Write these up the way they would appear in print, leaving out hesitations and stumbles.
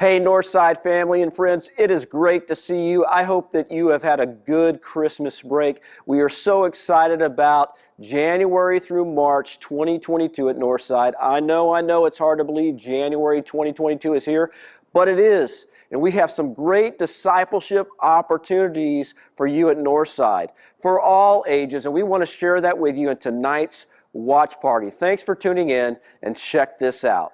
Hey, Northside family and friends, it is great to see you. I hope that you have had a good Christmas break. We are so excited about January through March 2022 at Northside. I know it's hard to believe January 2022 is here, but it is. And we have some great discipleship opportunities for you at Northside for all ages, and we want to share that with you in tonight's watch party. Thanks for tuning in, and check this out.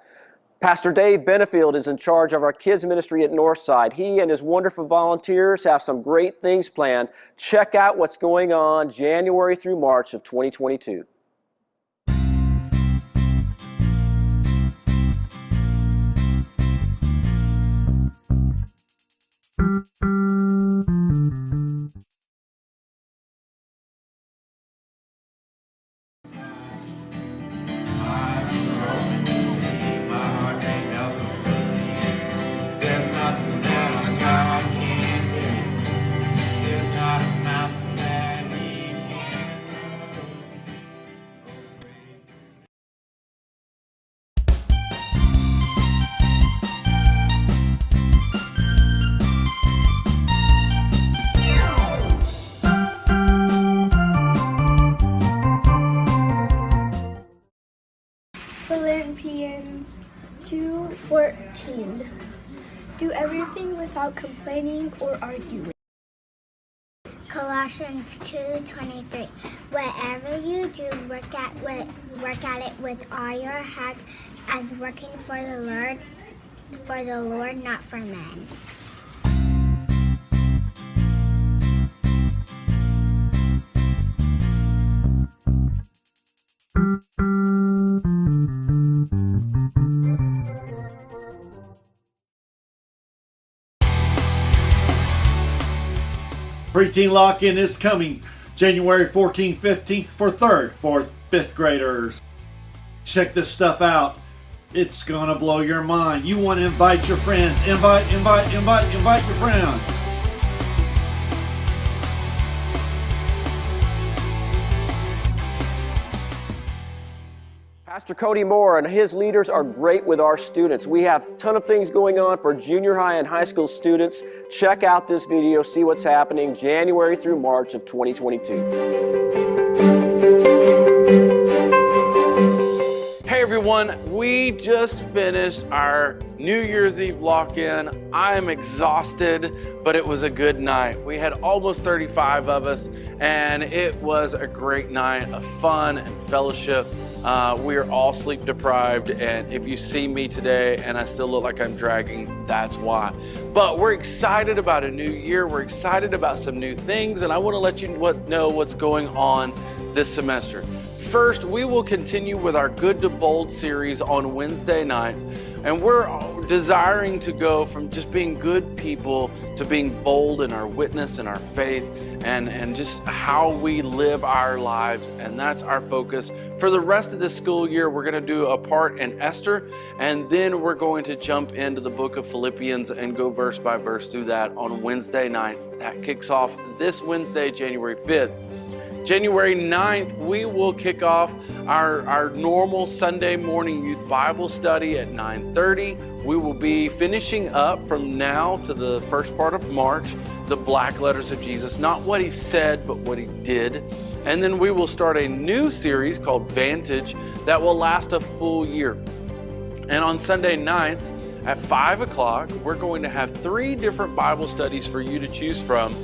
Pastor Dave Benefield is in charge of our kids ministry at Northside. He and his wonderful volunteers have some great things planned. Check out what's going on January through March of 2022. Philippians 2:14. Do everything without complaining or arguing. Colossians 2:23. Whatever you do, work at it with all your heart, as working for the Lord, not for men. Preteen lock-in is coming January 14th, 15th for 3rd, 4th, 5th graders. Check this stuff out. It's gonna blow your mind. You want to invite your friends. Invite your friends. Pastor Cody Moore and his leaders are great with our students. We have a ton of things going on for junior high and high school students. Check out this video, see what's happening January through March of 2022. Hey everyone, we just finished our New Year's Eve lock-in. I'm exhausted, but it was a good night. We had almost 35 of us, and it was a great night of fun and fellowship. We are all sleep deprived, and if you see me today and I still look like I'm dragging, that's why. But we're excited about a new year. We're excited about some new things, and I want to let you know what's going on this semester. First, we will continue with our Good to Bold series on Wednesday nights, and we're desiring to go from just being good people to being bold in our witness and our faith and just how we live our lives, and that's our focus. For the rest of this school year, we're going to do a part in Esther, and then we're going to jump into the book of Philippians and go verse by verse through that on Wednesday nights. That kicks off this Wednesday, January 5th. January 9th, we will kick off our normal Sunday morning youth Bible study at 9:30. We will be finishing up from now to the first part of March, the black letters of Jesus, not what he said, but what he did. And then we will start a new series called Vantage that will last a full year. And on Sunday nights at 5 o'clock, we're going to have 3 different Bible studies for you to choose from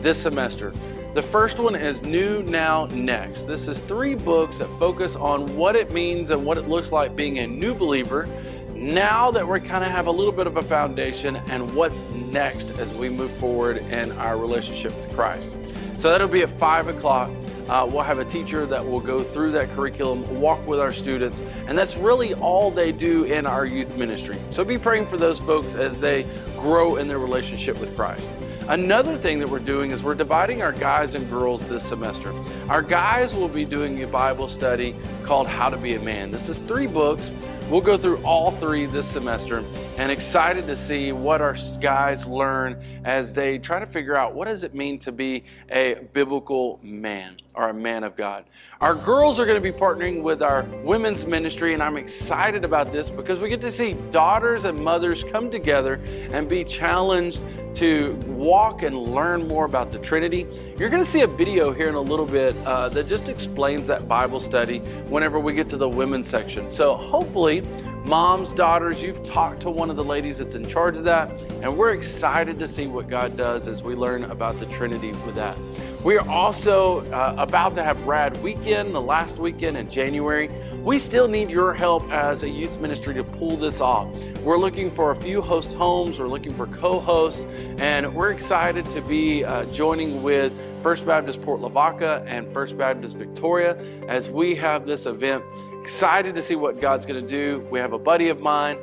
this semester. The first one is New, Now, Next. This is 3 books that focus on what it means and what it looks like being a new believer now that we kind of have a little bit of a foundation, and what's next as we move forward in our relationship with Christ. So that'll be at 5 o'clock. We'll have a teacher that will go through that curriculum, walk with our students, and that's really all they do in our youth ministry. So be praying for those folks as they grow in their relationship with Christ. Another thing that we're doing is we're dividing our guys and girls this semester. Our guys will be doing a Bible study called How to Be a Man. This is 3 books. We'll go through all 3 this semester. and excited to see what our guys learn as they try to figure out what does it mean to be a biblical man or a man of God. Our girls are going to be partnering with our women's ministry, and I'm excited about this because we get to see daughters and mothers come together and be challenged to walk and learn more about the Trinity. You're going to see a video here in a little bit that just explains that Bible study whenever we get to the women's section. So hopefully, moms, daughters, you've talked to one of the ladies that's in charge of that, and we're excited to see what God does as we learn about the Trinity with that. We are also about to have Rad Weekend, the last weekend in January. We still need your help as a youth ministry to pull this off. We're looking for a few host homes, we're looking for co-hosts, and we're excited to be joining with First Baptist Port Lavaca and First Baptist Victoria as we have this event. Excited to see what God's going to do. We have a buddy of mine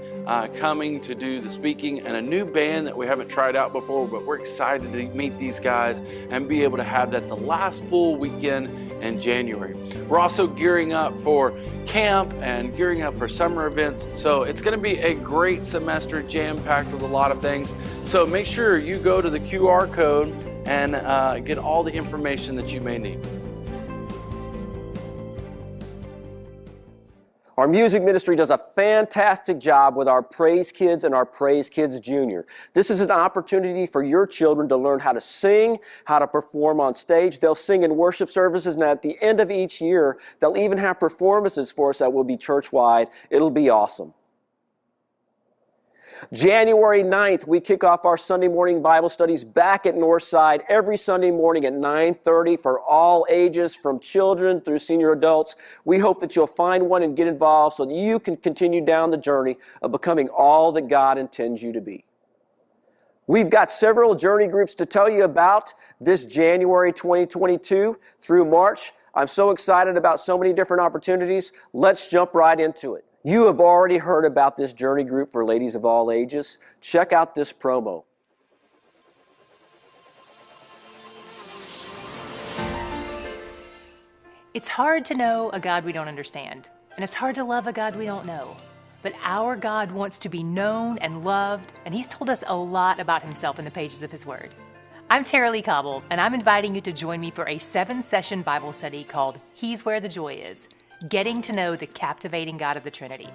coming to do the speaking and a new band that we haven't tried out before, but we're excited to meet these guys and be able to have that the last full weekend in January. We're also gearing up for camp and gearing up for summer events. So it's going to be a great semester, jam-packed with a lot of things. So make sure you go to the QR code and get all the information that you may need. Our music ministry does a fantastic job with our Praise Kids and our Praise Kids Junior. This is an opportunity for your children to learn how to sing, how to perform on stage. They'll sing in worship services, and at the end of each year, they'll even have performances for us that will be church-wide. It'll be awesome. January 9th, we kick off our Sunday morning Bible studies back at Northside every Sunday morning at 9:30 for all ages, from children through senior adults. We hope that you'll find one and get involved so that you can continue down the journey of becoming all that God intends you to be. We've got several journey groups to tell you about this January 2022 through March. I'm so excited about so many different opportunities. Let's jump right into it. You have already heard about this journey group for ladies of all ages. Check out this promo. It's hard to know a God we don't understand, and it's hard to love a God we don't know. But our God wants to be known and loved, and He's told us a lot about Himself in the pages of His Word. I'm Tara Lee Cobble, and I'm inviting you to join me for a 7-session Bible study called He's Where the Joy Is, Getting to Know the Captivating God of the Trinity.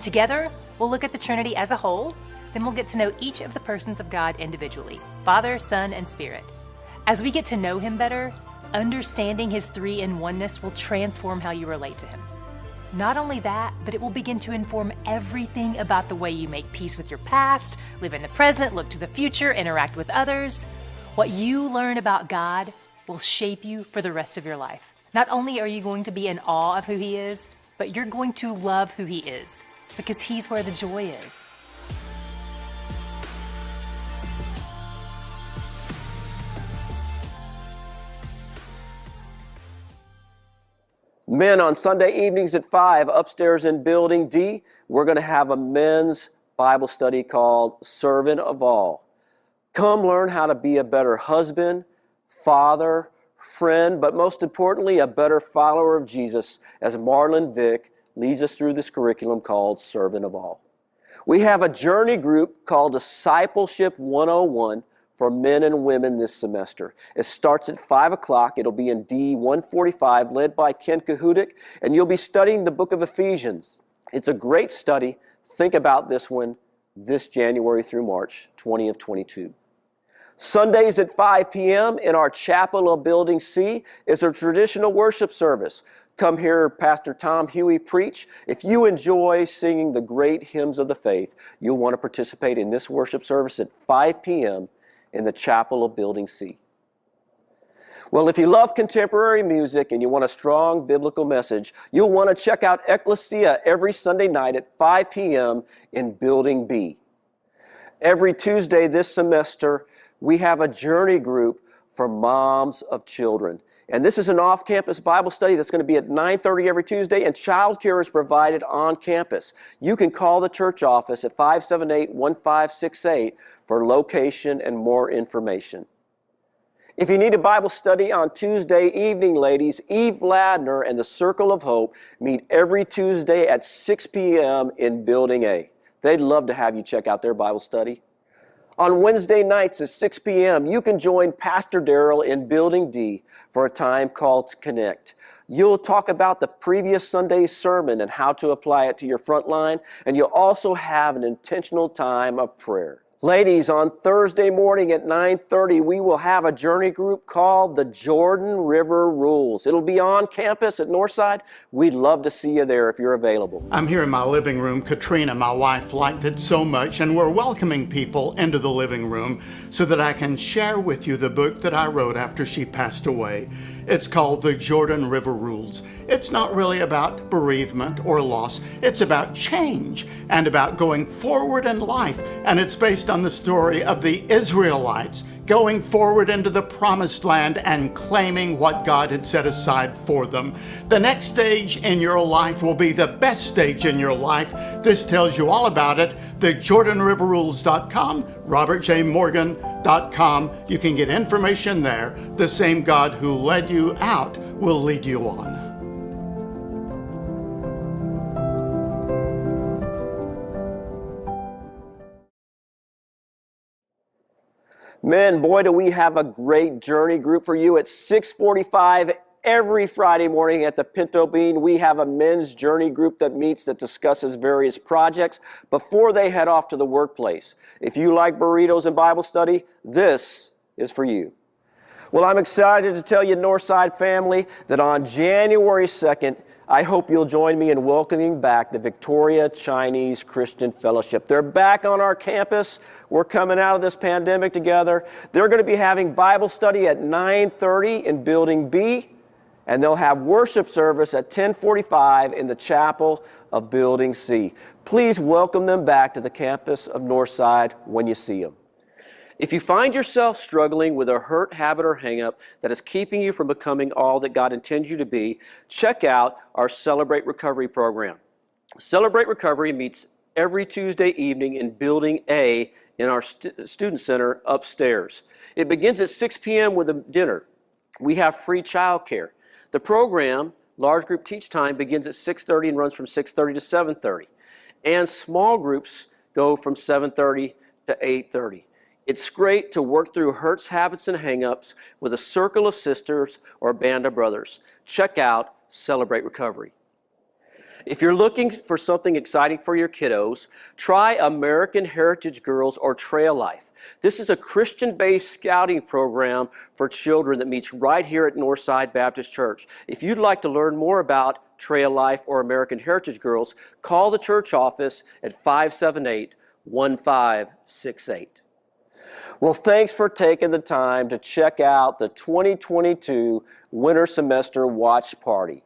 Together, we'll look at the Trinity as a whole, then we'll get to know each of the persons of God individually, Father, Son, and Spirit. As we get to know Him better, understanding His three-in-oneness will transform how you relate to Him. Not only that, but it will begin to inform everything about the way you make peace with your past, live in the present, look to the future, interact with others. What you learn about God will shape you for the rest of your life. Not only are you going to be in awe of who He is, but you're going to love who He is, because He's where the joy is. Men, on Sunday evenings at 5, upstairs in Building D, we're going to have a men's Bible study called Servant of All. Come learn how to be a better husband, father, friend, but most importantly, a better follower of Jesus as Marlon Vick leads us through this curriculum called Servant of All. We have a journey group called Discipleship 101 for men and women this semester. It starts at 5 o'clock. It'll be in D 145, led by Ken Kahudik, and you'll be studying the book of Ephesians. It's a great study. Think about this one this January through March 20 of 22. Sundays at 5 p.m. in our chapel of Building C is a traditional worship service. Come hear Pastor Tom Huey preach. If you enjoy singing the great hymns of the faith, you'll want to participate in this worship service at 5 p.m. in the chapel of Building C. Well, if you love contemporary music and you want a strong biblical message, you'll want to check out Ecclesia every Sunday night at 5 p.m. in Building B. Every Tuesday this semester, we have a journey group for moms of children. And this is an off-campus Bible study that's going to be at 9:30 every Tuesday, and childcare is provided on campus. You can call the church office at 578-1568 for location and more information. If you need a Bible study on Tuesday evening, ladies, Eve Ladner and the Circle of Hope meet every Tuesday at 6 p.m. in Building A. They'd love to have you check out their Bible study. On Wednesday nights at 6 p.m., you can join Pastor Darrell in Building D for a time called Connect. You'll talk about the previous Sunday's sermon and how to apply it to your front line, and you'll also have an intentional time of prayer. Ladies, on Thursday morning at 9:30, we will have a journey group called the Jordan River Rules. It'll be on campus at Northside. We'd love to see you there if you're available. I'm here in my living room. Katrina, my wife, liked it so much, and we're welcoming people into the living room so that I can share with you the book that I wrote after she passed away. It's called The Jordan River Rules. It's not really about bereavement or loss. It's about change and about going forward in life. And it's based on the story of the Israelites going forward into the promised land and claiming what God had set aside for them. The next stage in your life will be the best stage in your life. This tells you all about it. TheJordanRiverRules.com, RobertJMorgan.com. You can get information there. The same God who led you out will lead you on. Men, boy, do we have a great journey group for you at 6:45 every Friday morning at the Pinto Bean. We have a men's journey group that meets that discusses various projects before they head off to the workplace. If you like burritos and Bible study, this is for you. Well, I'm excited to tell you, Northside family, that on January 2nd, I hope you'll join me in welcoming back the Victoria Chinese Christian Fellowship. They're back on our campus. We're coming out of this pandemic together. They're going to be having Bible study at 9:30 in Building B, and they'll have worship service at 10:45 in the chapel of Building C. Please welcome them back to the campus of Northside when you see them. If you find yourself struggling with a hurt, habit, or hang-up that is keeping you from becoming all that God intends you to be, check out our Celebrate Recovery program. Celebrate Recovery meets every Tuesday evening in Building A in our Student Center upstairs. It begins at 6 p.m. with a dinner. We have free childcare. The program, large group teach time, begins at 6:30 and runs from 6:30 to 7:30. And small groups go from 7:30 to 8:30. It's great to work through hurts, habits, and hang-ups with a circle of sisters or a band of brothers. Check out Celebrate Recovery. If you're looking for something exciting for your kiddos, try American Heritage Girls or Trail Life. This is a Christian-based scouting program for children that meets right here at Northside Baptist Church. If you'd like to learn more about Trail Life or American Heritage Girls, call the church office at 578-1568. Well, thanks for taking the time to check out the 2022 Winter Semester Watch Party.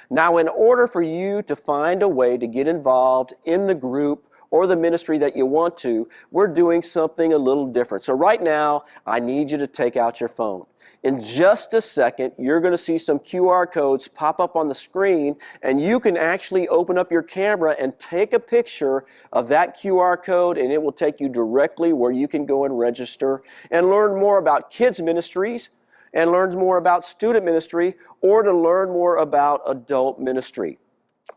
Now, in order for you to find a way to get involved in the group or the ministry that you want to, we're doing something a little different. So right now, I need you to take out your phone. In just a second, you're going to see some QR codes pop up on the screen, and you can actually open up your camera and take a picture of that QR code, and it will take you directly where you can go and register and learn more about kids ministries and learn more about student ministry, or to learn more about adult ministry.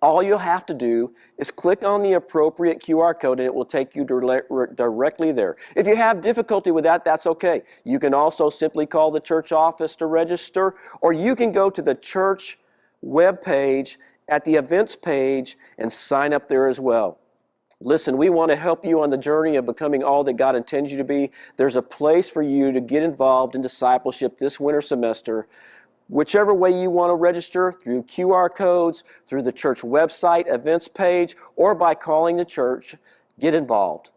All you'll have to do is click on the appropriate QR code and it will take you directly there. If you have difficulty with that, that's okay. You can also simply call the church office to register, or you can go to the church webpage at the events page and sign up there as well. Listen, we want to help you on the journey of becoming all that God intends you to be. There's a place for you to get involved in discipleship this winter semester. Whichever way you want to register, through QR codes, through the church website, events page, or by calling the church, get involved.